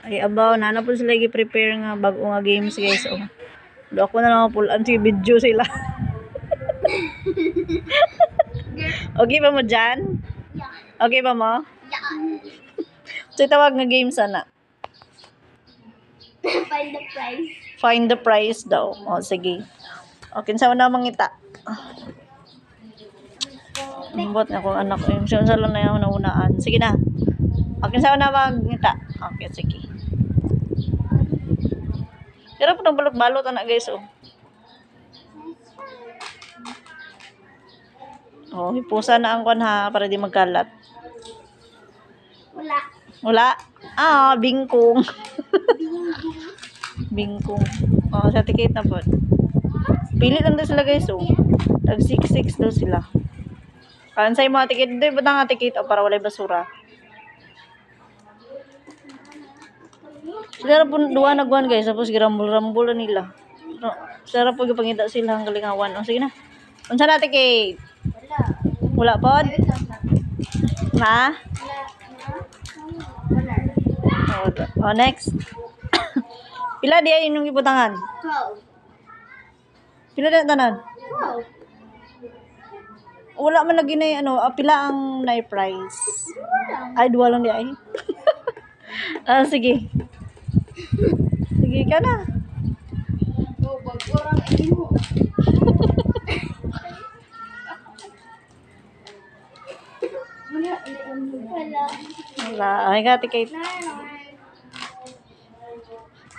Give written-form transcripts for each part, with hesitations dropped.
Ay, abaw, na po sila i-prepare nga bago nga games, guys. Oh. Do ako na lang pulaan si video sila. Okay ba mo dyan? Okay ba mo? So, tawag nga game sana. Find the prize. Find the prize daw. O, sige. Okay, saan na mangita? Ambot na kung anak ko. Yung saan lang na yung naunaan. Sige na. Okay, saan na mangita? Okay, sige. Pero po nang balot-balot, anak guys, oh. Oh, hipusa na ang kwan ha, para di magkalat. Wala. Wala? Ah, bingkong. Bingkong. Oh, sa ticket na po. Pili lang daw sila guys, oh. Tag 6-6 daw sila. Kansay mga ticket doy, ba't nga ticket oh, para walay basura. Sila po duwa nagwan guys, tapos girambol-rambol na nila. Sila po gipangita sila ang galingawan. Oh, sige na. Unsa na ticket? Wala. Wala po? Ha? Wala. Oh, next. Pila di ay inyong ibutangan? 12. Pila na tanan? 12. Wala man lagi na ano, pila ang na price. Ay, duwa lang di ay. Ah, sige. Sige ka na. Oh, bagorang mo. Wala. Wala. Ay ka, ticket.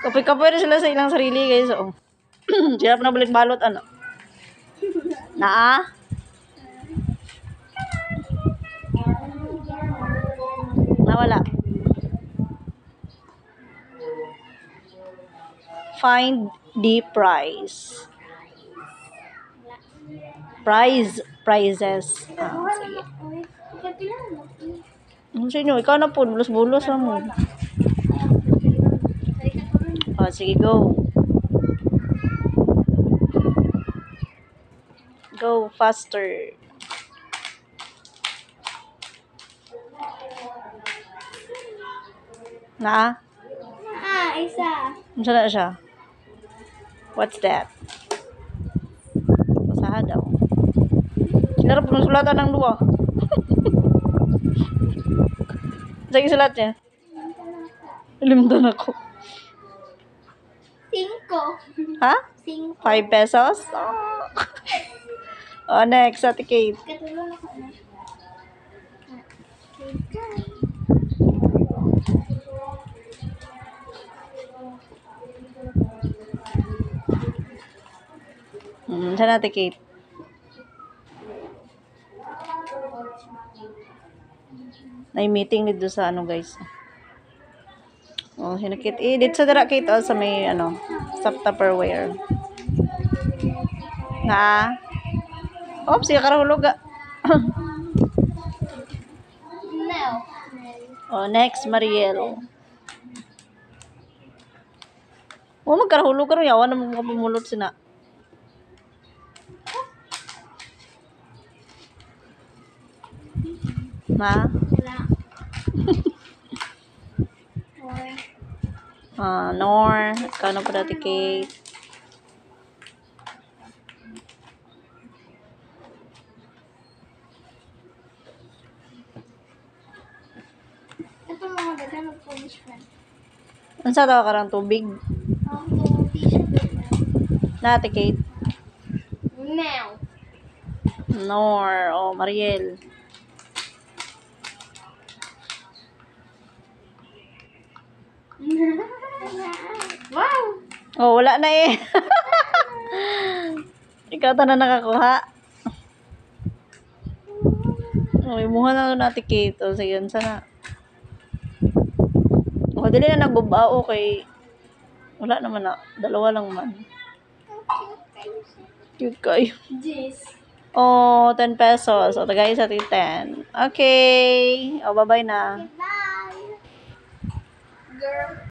Kapoy-kapoy na sila sa ilang sarili guys. Oh. Sila pa na balik balot ano. Naa? Nawala. Find the prize. Prizes. Ah, sige. Ano sa inyo? Ikaw na po. Bulos-bulos na mo. Oh, sige, go. Go faster. Na? Isa. Ano na siya? What's that? Basaha daw. Sila po nasulatan ng luwa. Sige sulat niya. Limdan ako. 5. Ha? 5. 5 pesos? Oh. Oh, next. Ate Kate. Katulong ako na. Saan Ate Kate? May meeting dito sa ano guys. Oh, hinakit. Dito sa dara Kate, oh, sa may ano, sa Tupperware. Na? Oops, siya karahulog ah. No. Oh, next, Mariel. Oh, magkarahulog ka rin. Yawan na mga pumulot sina. Ma? Wala. Nor. Ikaw na po dati Kate. Ito mga daga mag-punishment. Ano sa tawa ka ng tubig? Ako, t-shirt Na Ate Kate. now. Nor. Oh, Mariel. Wow! Oh, wala na eh. Ikaw ta na nakakuha. Oh, imuha na natin Kate. O, sige, sana. O, dili na nagbubao kay wala naman na. Dalawa lang man. Cute kayo. Jeez. Oh, 10 pesos. O, tagay sa 10. Okay. O, bye-bye na. Bye! Girl.